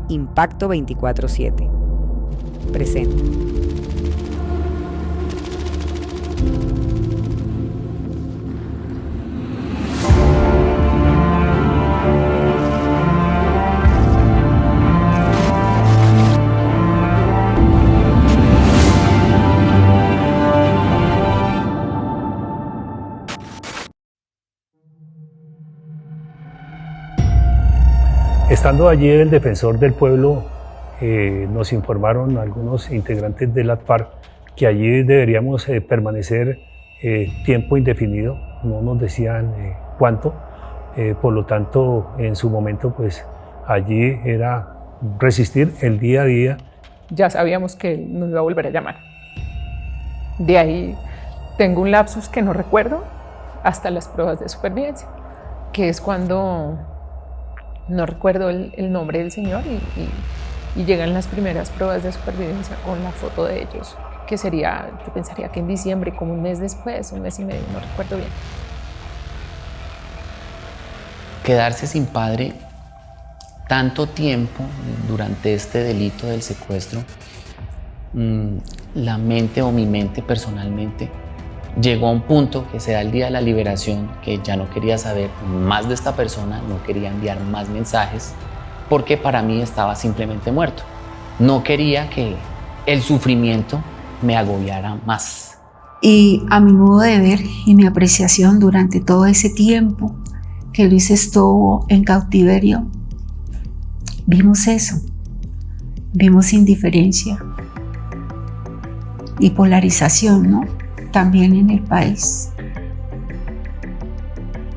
Impacto 24/7. Presente. Estando allí el defensor del pueblo, nos informaron algunos integrantes de la FARC que allí deberíamos permanecer tiempo indefinido, no nos decían cuánto, por lo tanto en su momento pues allí era resistir el día a día. Ya sabíamos que él nos iba a volver a llamar. De ahí tengo un lapsus que no recuerdo hasta las pruebas de supervivencia, que es cuando no recuerdo el nombre del señor y llegan las primeras pruebas de supervivencia con la foto de ellos, que sería, yo pensaría que en diciembre, como un mes después, un mes y medio, no recuerdo bien. Quedarse sin padre tanto tiempo durante este delito del secuestro, la mente o mi mente personalmente llegó a un punto que se da el día de la liberación, que ya no quería saber más de esta persona, no quería enviar más mensajes, porque para mí estaba simplemente muerto. No quería que el sufrimiento me agobiara más. Y a mi modo de ver y mi apreciación durante todo ese tiempo que Luis estuvo en cautiverio, vimos eso, vimos indiferencia y polarización, ¿no? También en el país.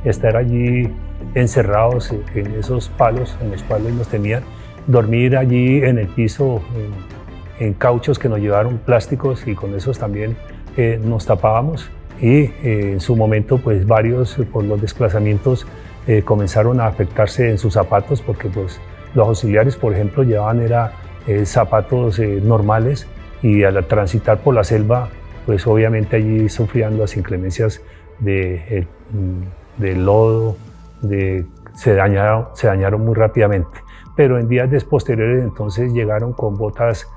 Estar allí encerrados en esos palos en los cuales nos tenían, dormir allí en el piso en cauchos que nos llevaron plásticos y con esos también nos tapábamos y en su momento pues varios por los desplazamientos comenzaron a afectarse en sus zapatos porque pues los auxiliares por ejemplo llevaban zapatos normales y al transitar por la selva pues obviamente allí sufrían las inclemencias del lodo, se dañaron muy rápidamente. Pero en días posteriores entonces llegaron con botas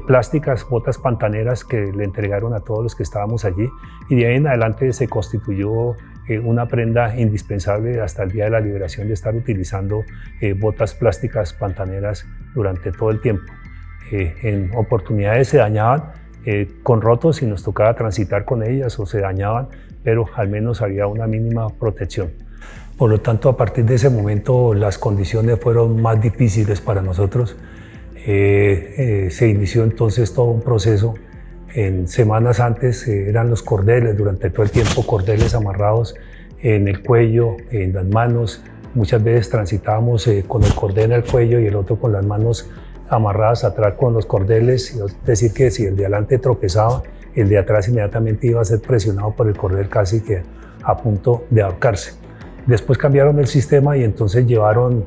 plásticas, botas pantaneras que le entregaron a todos los que estábamos allí y de ahí en adelante se constituyó una prenda indispensable hasta el día de la liberación de estar utilizando botas plásticas pantaneras durante todo el tiempo. En oportunidades se dañaban con rotos y nos tocaba transitar con ellas o se dañaban, pero al menos había una mínima protección. Por lo tanto, a partir de ese momento las condiciones fueron más difíciles para nosotros. Se inició entonces todo un proceso. En semanas antes eran los cordeles, durante todo el tiempo cordeles amarrados en el cuello, en las manos. Muchas veces transitábamos con el cordel al cuello y el otro con las manos amarradas atrás con los cordeles, es decir que si el de adelante tropezaba, el de atrás inmediatamente iba a ser presionado por el cordel casi que a punto de ahorcarse. Después cambiaron el sistema y entonces llevaron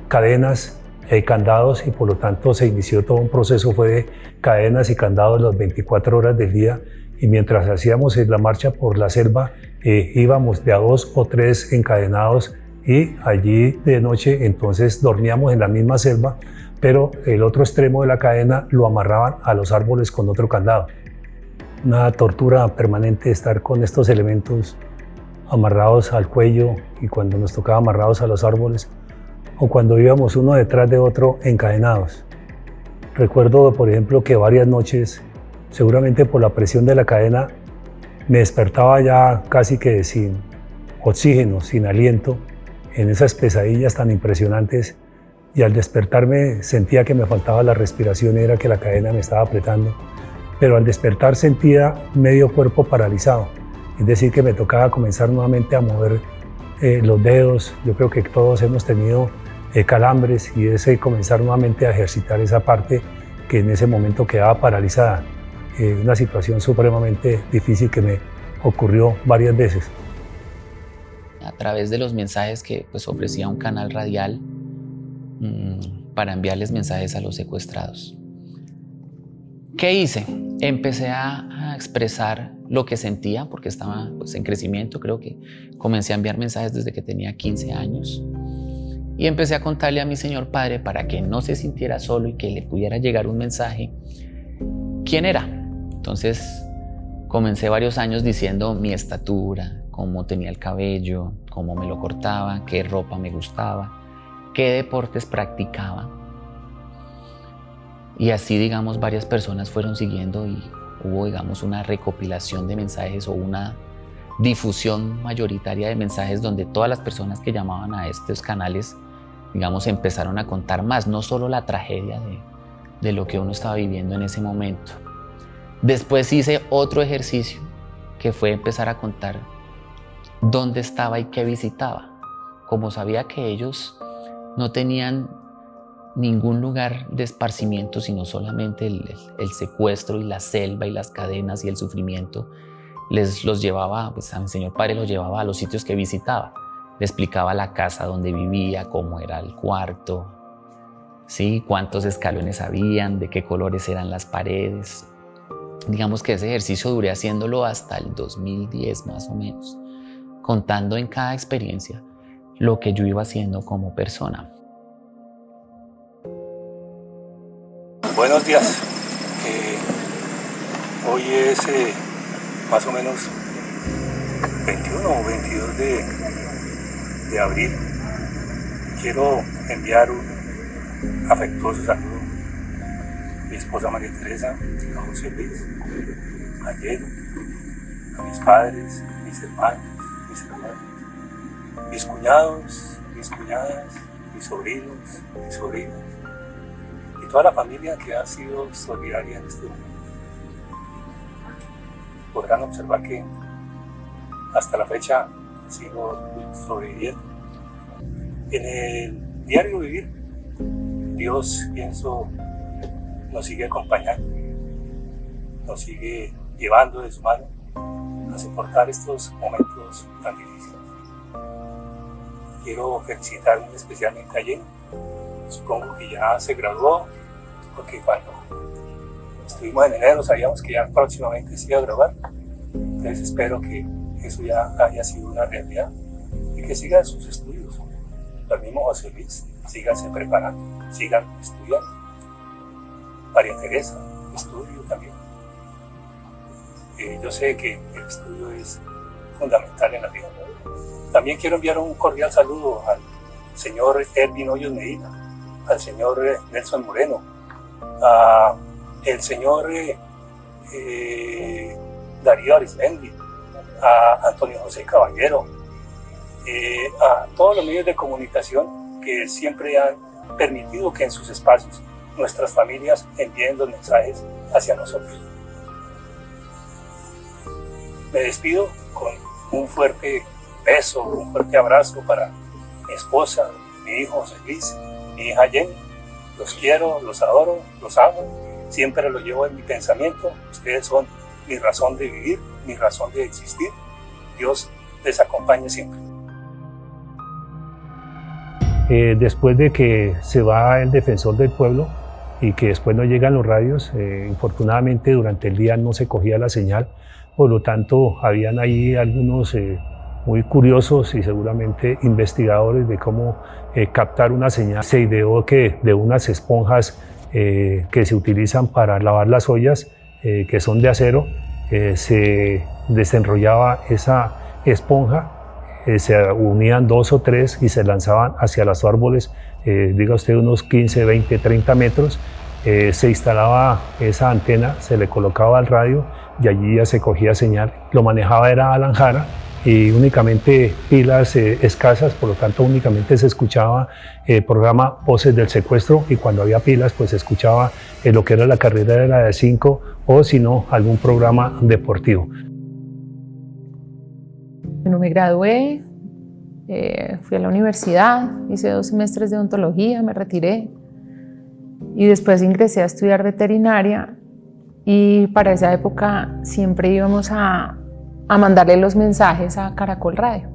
cadenas, candados y por lo tanto se inició todo un proceso, fue de cadenas y candados las 24 horas del día y mientras hacíamos la marcha por la selva íbamos de a 2 o 3 encadenados y allí de noche entonces dormíamos en la misma selva, pero el otro extremo de la cadena lo amarraban a los árboles con otro candado. Una tortura permanente estar con estos elementos amarrados al cuello y cuando nos tocaba amarrados a los árboles o cuando íbamos uno detrás de otro encadenados. Recuerdo, por ejemplo, que varias noches, seguramente por la presión de la cadena, me despertaba ya casi que sin oxígeno, sin aliento, en esas pesadillas tan impresionantes y al despertarme sentía que me faltaba la respiración, era que la cadena me estaba apretando, pero al despertar sentía medio cuerpo paralizado, es decir que me tocaba comenzar nuevamente a mover los dedos. Yo creo que todos hemos tenido calambres y ese comenzar nuevamente a ejercitar esa parte que en ese momento quedaba paralizada, una situación supremamente difícil que me ocurrió varias veces. A través de los mensajes que pues, ofrecía un canal radial para enviarles mensajes a los secuestrados. ¿Qué hice? Empecé a expresar lo que sentía porque estaba pues, en crecimiento. Creo que comencé a enviar mensajes desde que tenía 15 años Y empecé a contarle a mi Señor Padre, para que no se sintiera solo y que le pudiera llegar un mensaje, quién era. Entonces comencé varios años diciendo mi estatura, cómo tenía el cabello, cómo me lo cortaba, qué ropa me gustaba, qué deportes practicaba. Y así, digamos, varias personas fueron siguiendo y hubo, digamos, una recopilación de mensajes o una difusión mayoritaria de mensajes donde todas las personas que llamaban a estos canales, digamos, empezaron a contar más, no solo la tragedia de lo que uno estaba viviendo en ese momento. Después hice otro ejercicio que fue empezar a contar dónde estaba y qué visitaba. Como sabía que ellos no tenían ningún lugar de esparcimiento, sino solamente el secuestro y la selva y las cadenas y el sufrimiento, los llevaba, pues a mi Señor Padre los llevaba a los sitios que visitaba. Le explicaba la casa donde vivía, cómo era el cuarto, ¿sí? Cuántos escalones habían, de qué colores eran las paredes. Digamos que ese ejercicio duré haciéndolo hasta el 2010 más o menos, contando en cada experiencia lo que yo iba haciendo como persona. Buenos días. Hoy es más o menos 21 o 22 de abril. Quiero enviar un afectuoso saludo a mi esposa María Teresa, a José Luis, a Yelo, a mis padres, mis hermanos, mis cuñados, mis cuñadas, mis sobrinos, mis sobrinas, y toda la familia que ha sido solidaria en este momento. Podrán observar que hasta la fecha sigo sobreviviendo. En el diario vivir, Dios, pienso, nos sigue acompañando, nos sigue llevando de su mano a soportar estos momentos tan difíciles. Quiero felicitar muy especialmente a Jenny. Supongo que ya se graduó, porque cuando estuvimos en enero sabíamos que ya próximamente se iba a graduar. Entonces espero que eso ya haya sido una realidad y que sigan sus estudios. Lo mismo José Luis, síganse preparando, sigan estudiando. María Teresa, estudio también. Yo sé que el estudio es fundamental en la vida. También quiero enviar un cordial saludo al señor Ervin Hoyos Medina, al señor Nelson Moreno, al señor Darío Arismendi, a Antonio José Caballero, a todos los medios de comunicación que siempre han permitido que en sus espacios nuestras familias envíen los mensajes hacia nosotros. Me despido con un fuerte beso, un fuerte abrazo para mi esposa, mi hijo José Luis, mi hija Jenny. Los quiero, los adoro, los amo, siempre los llevo en mi pensamiento. Ustedes son mi razón de vivir, mi razón de existir. Dios les acompañe siempre. Después de que se va el defensor del pueblo y que después no llegan los radios, infortunadamente durante el día no se cogía la señal, por lo tanto habían ahí algunos muy curiosos y seguramente investigadores de cómo captar una señal. Se ideó que de unas esponjas que se utilizan para lavar las ollas, que son de acero, se desenrollaba esa esponja, se unían 2 o 3 y se lanzaban hacia los árboles, diga usted unos 15, 20, 30 metros, se instalaba esa antena, se le colocaba al radio y allí ya se cogía señal. Lo manejaba era Alan Jara y únicamente pilas escasas, por lo tanto únicamente se escuchaba el programa Voces del Secuestro, y cuando había pilas pues se escuchaba lo que era la carrera de 5 o si no algún programa deportivo. Bueno, me gradué, fui a la universidad, hice 2 semestres de odontología, me retiré y después ingresé a estudiar veterinaria, y para esa época siempre íbamos a mandarle los mensajes a Caracol Radio.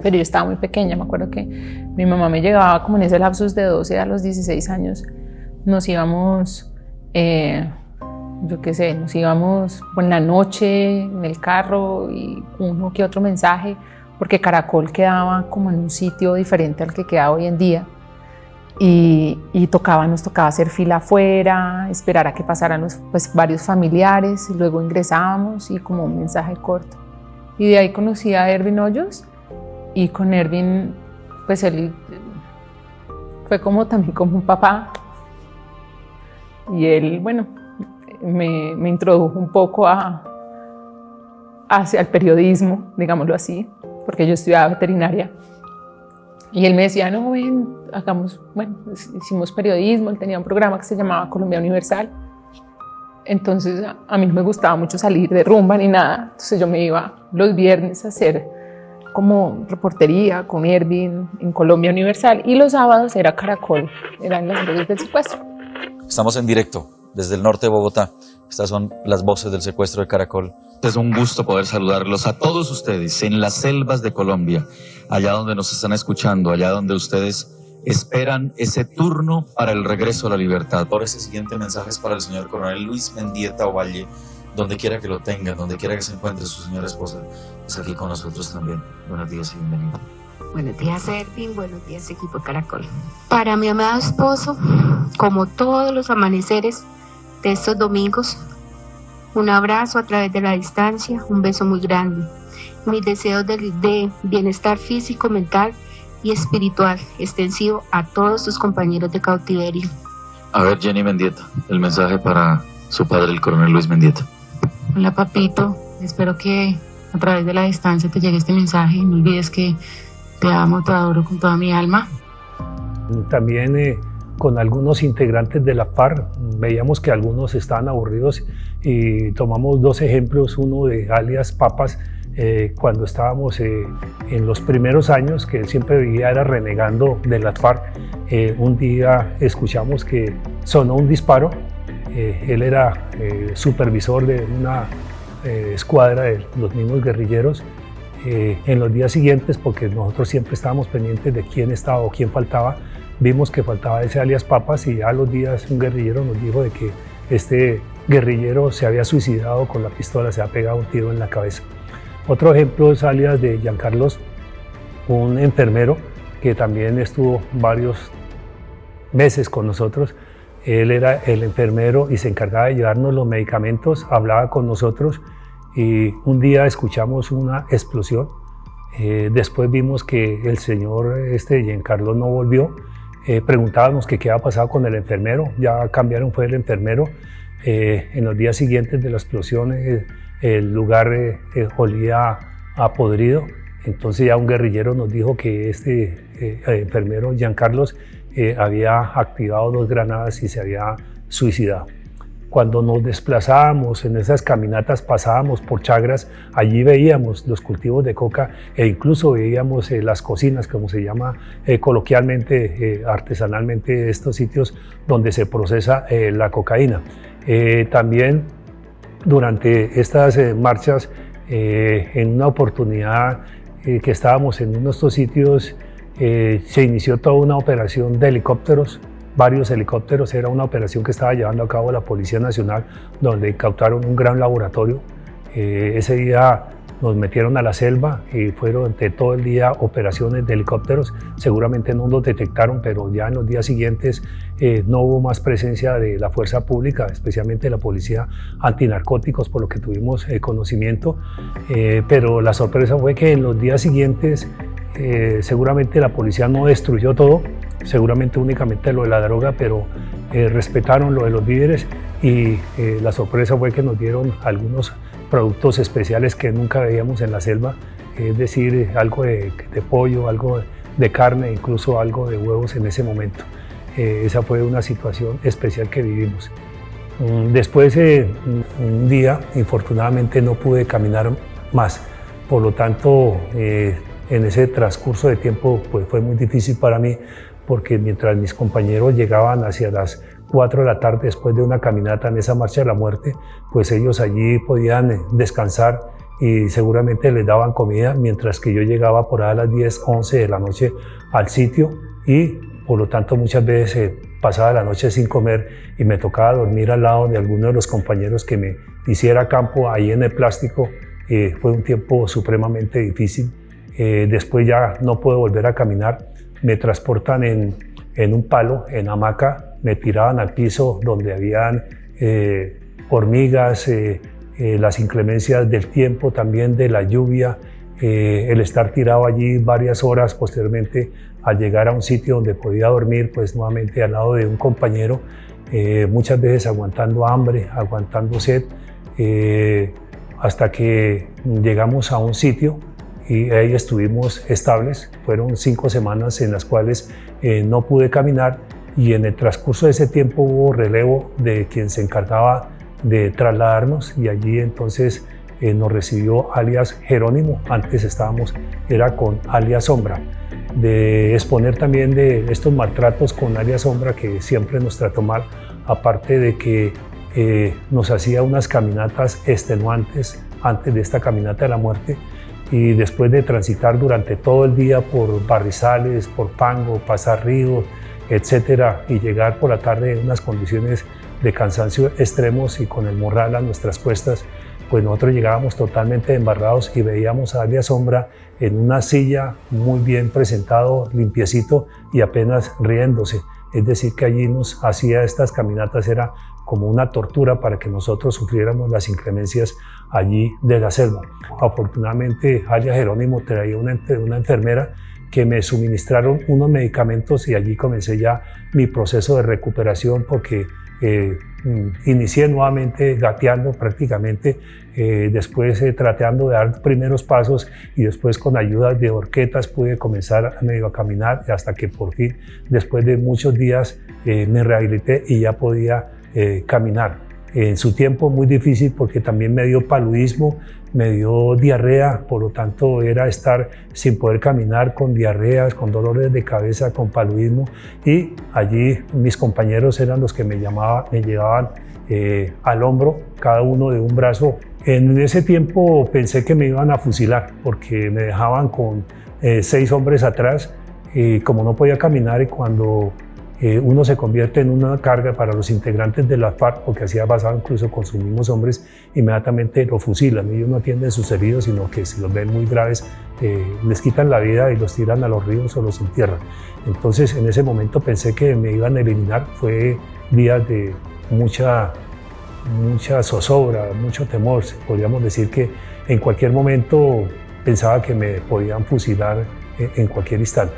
Pero yo estaba muy pequeña, me acuerdo que mi mamá me llevaba como en ese lapsus de 12 a los 16 años. Nos íbamos, yo qué sé, nos íbamos en la noche en el carro y uno que otro mensaje, porque Caracol quedaba como en un sitio diferente al que queda hoy en día. Y nos tocaba hacer fila afuera, esperar a que pasaran varios familiares, y luego ingresábamos y como un mensaje corto. Y de ahí conocí a Ervin Hoyos, y con Ervin, pues él fue también como un papá, y él, bueno, me introdujo un poco hacia el periodismo, digámoslo así, porque yo estudiaba veterinaria. Y él me decía, no, ven, hicimos periodismo. Él tenía un programa que se llamaba Colombia Universal. Entonces a mí no me gustaba mucho salir de rumba ni nada. Entonces yo me iba los viernes a hacer como reportería con Ervin en Colombia Universal, y los sábados era Caracol, eran las voces del secuestro. Estamos en directo desde el norte de Bogotá. Estas son las voces del secuestro de Caracol. Es un gusto poder saludarlos a todos ustedes en las selvas de Colombia, allá donde nos están escuchando, allá donde ustedes esperan ese turno para el regreso a la libertad. Por ese siguiente mensaje es para el señor coronel Luis Mendieta Ovalle, donde quiera que lo tengan, donde quiera que se encuentre su señora esposa, es aquí con nosotros también. Buenos días y bienvenido. Buenos días, Ervin. Buenos días, equipo Caracol. Para mi amado esposo, como todos los amaneceres de estos domingos, un abrazo a través de la distancia, un beso muy grande. Mis deseos de bienestar físico, mental y espiritual extensivo a todos tus compañeros de cautiverio. A ver, Jenny Mendieta, el mensaje para su padre, el coronel Luis Mendieta. Hola, papito. Espero que a través de la distancia te llegue este mensaje. No olvides que te amo, te adoro con toda mi alma. También con algunos integrantes de la FARC veíamos que algunos estaban aburridos, y tomamos dos ejemplos, uno de alias Papas, cuando estábamos en los primeros años, que él siempre vivía era renegando de las FARC. Un día escuchamos que sonó un disparo. Él era supervisor de una escuadra de los mismos guerrilleros. En los días siguientes, porque nosotros siempre estábamos pendientes de quién estaba o quién faltaba, vimos que faltaba ese alias Papas, y ya a los días un guerrillero nos dijo de que este guerrillero se había suicidado con la pistola, se había pegado un tiro en la cabeza. Otro ejemplo es alias de Giancarlos, un enfermero que también estuvo varios meses con nosotros. Él era el enfermero y se encargaba de llevarnos los medicamentos, hablaba con nosotros, y un día escuchamos una explosión. Después vimos que el señor Giancarlo no volvió. Preguntábamos que qué había pasado con el enfermero. Ya cambiaron, fue el enfermero. En los días siguientes de la explosión el lugar olía a podrido. Entonces ya un guerrillero nos dijo que enfermero Giancarlos había activado 2 granadas y se había suicidado. Cuando nos desplazábamos en esas caminatas, pasábamos por Chagras, allí veíamos los cultivos de coca, e incluso veíamos las cocinas, como se llama coloquialmente, artesanalmente, estos sitios donde se procesa la cocaína. También durante estas marchas, en una oportunidad que estábamos en uno de estos sitios, se inició toda una operación de helicópteros, varios helicópteros. Era una operación que estaba llevando a cabo la Policía Nacional, donde incautaron un gran laboratorio. Ese día nos metieron a la selva y fueron de todo el día operaciones de helicópteros. Seguramente no nos detectaron, pero ya en los días siguientes no hubo más presencia de la fuerza pública, especialmente de la Policía Antinarcóticos, por lo que tuvimos conocimiento. Pero la sorpresa fue que en los días siguientes seguramente la policía no destruyó todo, seguramente únicamente lo de la droga, pero respetaron lo de los víveres, y la sorpresa fue que nos dieron algunos productos especiales que nunca veíamos en la selva, es decir, algo de pollo, algo de carne, incluso algo de huevos en ese momento. Esa fue una situación especial que vivimos. Después, un día, infortunadamente no pude caminar más, por lo tanto, en ese transcurso de tiempo pues, fue muy difícil para mí, porque mientras mis compañeros llegaban hacia las 4 de la tarde después de una caminata en esa marcha de la muerte, pues ellos allí podían descansar y seguramente les daban comida, mientras que yo llegaba por ahí a las 10, 11 de la noche al sitio, y por lo tanto muchas veces pasaba la noche sin comer y me tocaba dormir al lado de alguno de los compañeros que me hiciera campo ahí en el plástico. Fue un tiempo supremamente difícil. Después ya no puedo volver a caminar, me transportan en un palo, en hamaca, me tiraban al piso donde habían hormigas, las inclemencias del tiempo, también de la lluvia, el estar tirado allí varias horas posteriormente al llegar a un sitio donde podía dormir, pues nuevamente al lado de un compañero, muchas veces aguantando hambre, aguantando sed, hasta que llegamos a un sitio y ahí estuvimos estables. Fueron 5 semanas en las cuales no pude caminar, y en el transcurso de ese tiempo hubo relevo de quien se encargaba de trasladarnos, y allí entonces nos recibió alias Jerónimo. Antes era con alias Sombra, de exponer también de estos maltratos con alias Sombra, que siempre nos trató mal, aparte de que nos hacía unas caminatas extenuantes antes de esta caminata de la muerte, y después de transitar durante todo el día por barrizales, por Pango, pasar ríos, etcétera, y llegar por la tarde en unas condiciones de cansancio extremos y con el morral a nuestras cuestas, pues nosotros llegábamos totalmente embarrados y veíamos a alias Sombra en una silla muy bien presentado, limpiecito y apenas riéndose. Es decir, que allí nos hacía estas caminatas, era como una tortura para que nosotros sufriéramos las inclemencias allí de la selva. Afortunadamente, alias Jerónimo traía una enfermera que me suministraron unos medicamentos, y allí comencé ya mi proceso de recuperación, porque inicié nuevamente gateando prácticamente, después tratando de dar primeros pasos, y después con ayuda de horquetas pude comenzar a caminar, hasta que por fin, después de muchos días, me rehabilité y ya podía caminar. En su tiempo muy difícil, porque también me dio paludismo, me dio diarrea, por lo tanto era estar sin poder caminar, con diarreas, con dolores de cabeza, con paludismo, y allí mis compañeros eran los que me llevaban al hombro, cada uno de un brazo. En ese tiempo pensé que me iban a fusilar, porque me dejaban con 6 hombres atrás, y como no podía caminar, y cuando uno se convierte en una carga para los integrantes de la FARC, porque así ha pasado incluso con sus mismos hombres, inmediatamente lo fusilan. Ellos no atienden sus heridos, sino que si los ven muy graves, les quitan la vida y los tiran a los ríos o los entierran. Entonces, en ese momento pensé que me iban a eliminar. Fue días de mucha zozobra, mucho temor. Podríamos decir que en cualquier momento pensaba que me podían fusilar en cualquier instante.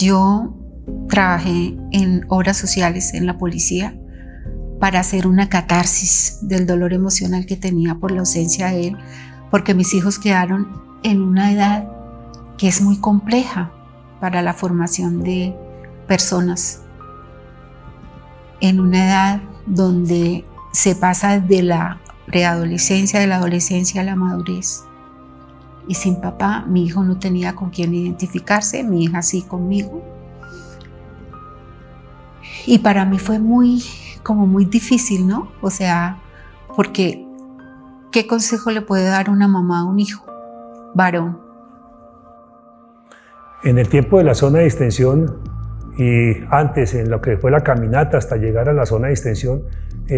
Yo trabajé en obras sociales en la policía para hacer una catarsis del dolor emocional que tenía por la ausencia de él, porque mis hijos quedaron en una edad que es muy compleja para la formación de personas, en una edad donde se pasa de la preadolescencia, de la adolescencia a la madurez. Y sin papá, mi hijo no tenía con quién identificarse, mi hija sí conmigo. Y para mí fue muy difícil, ¿no? O sea, porque ¿qué consejo le puede dar una mamá a un hijo varón? En el tiempo de la zona de distensión y antes, en lo que fue la caminata hasta llegar a la zona de distensión,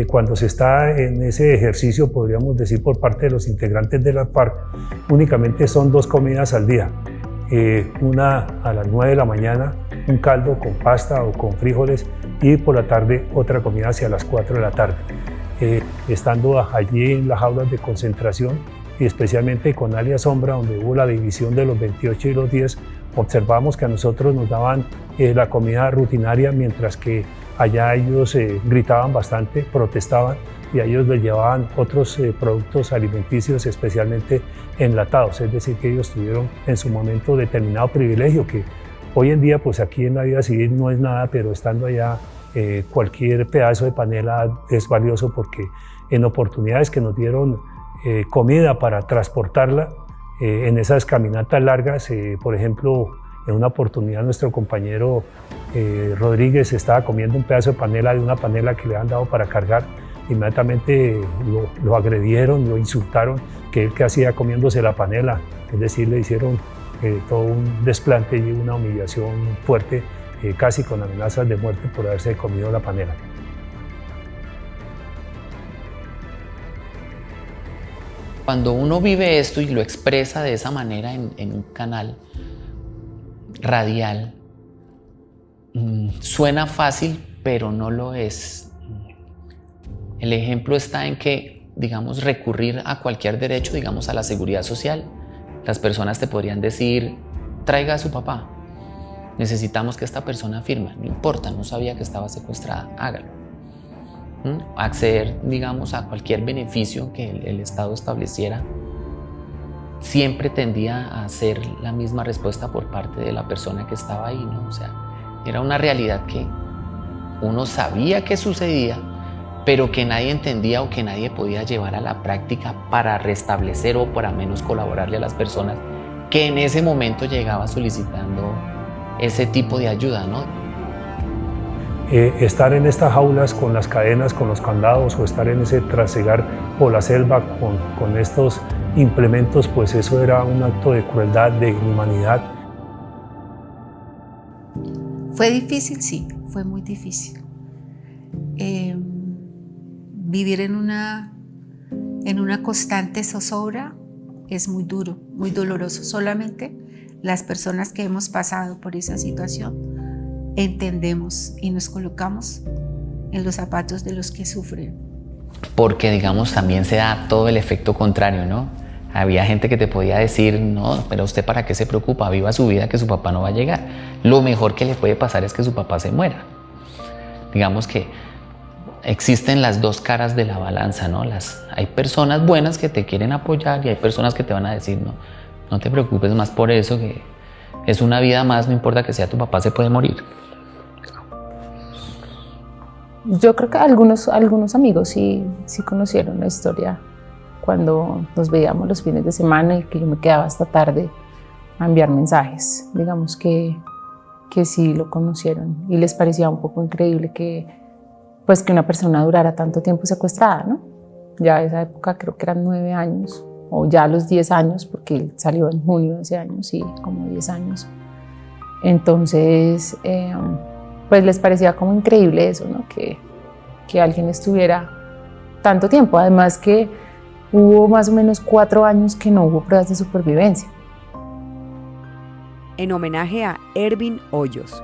cuando se está en ese ejercicio, podríamos decir por parte de los integrantes de la FARC, únicamente son 2 comidas al día. Una a las 9 de la mañana, un caldo con pasta o con frijoles, y por la tarde otra comida hacia las 4 de la tarde. Estando allí en las jaulas de concentración, y especialmente con alias Sombra, donde hubo la división de los 28 y los 10, observamos que a nosotros nos daban la comida rutinaria, mientras que allá ellos gritaban bastante, protestaban, y a ellos les llevaban otros productos alimenticios, especialmente enlatados. Es decir, que ellos tuvieron en su momento determinado privilegio, que hoy en día pues aquí en la vida civil no es nada, pero estando allá cualquier pedazo de panela es valioso, porque en oportunidades que nos dieron comida para transportarla en esas caminatas largas, por ejemplo, en una oportunidad nuestro compañero Rodríguez estaba comiendo un pedazo de panela, de una panela que le han dado para cargar. Inmediatamente lo agredieron, lo insultaron, que él que hacía comiéndose la panela. Es decir, le hicieron todo un desplante y una humillación fuerte casi con amenazas de muerte por haberse comido la panela. Cuando uno vive esto y lo expresa de esa manera en un canal radial, suena fácil, pero no lo es. El ejemplo está en que, digamos, recurrir a cualquier derecho, digamos, a la seguridad social. Las personas te podrían decir, traiga a su papá. Necesitamos que esta persona firme. No importa, no sabía que estaba secuestrada, hágalo. Acceder, digamos, a cualquier beneficio que el Estado estableciera siempre tendía a ser la misma respuesta por parte de la persona que estaba ahí, ¿no? O sea, era una realidad que uno sabía que sucedía, pero que nadie entendía o que nadie podía llevar a la práctica para restablecer o para menos colaborarle a las personas que en ese momento llegaba solicitando ese tipo de ayuda, ¿no? Estar en estas jaulas con las cadenas, con los candados, o estar en ese trasegar por la selva con estos implementos, pues eso era un acto de crueldad, de inhumanidad. Fue difícil, sí, fue muy difícil. Vivir en una constante zozobra es muy duro, muy doloroso. Solamente las personas que hemos pasado por esa situación entendemos y nos colocamos en los zapatos de los que sufren. Porque, digamos, también se da todo el efecto contrario, ¿no? Había gente que te podía decir, no, pero usted para qué se preocupa, viva su vida que su papá no va a llegar. Lo mejor que le puede pasar es que su papá se muera. Digamos que existen las dos caras de la balanza, ¿no? Hay personas buenas que te quieren apoyar y hay personas que te van a decir, no te preocupes más por eso, que es una vida más, no importa que sea tu papá, se puede morir. Yo creo que algunos amigos sí conocieron la historia cuando nos veíamos los fines de semana y que yo me quedaba hasta tarde a enviar mensajes. Digamos que sí lo conocieron y les parecía un poco increíble que una persona durara tanto tiempo secuestrada, ¿no? Ya esa época creo que eran 9 años o ya a los 10 años, porque él salió en junio de ese año, sí, como 10 años. Entonces, pues les parecía como increíble eso, ¿no? Que alguien estuviera tanto tiempo. Además que hubo más o menos 4 años que no hubo pruebas de supervivencia. En homenaje a Ervin Hoyos,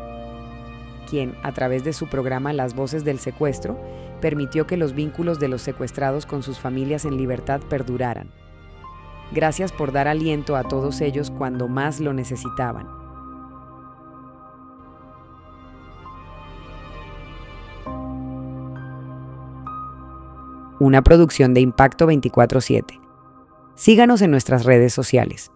quien, a través de su programa Las Voces del Secuestro, permitió que los vínculos de los secuestrados con sus familias en libertad perduraran. Gracias por dar aliento a todos ellos cuando más lo necesitaban. Una producción de Impacto 24/7. Síganos en nuestras redes sociales.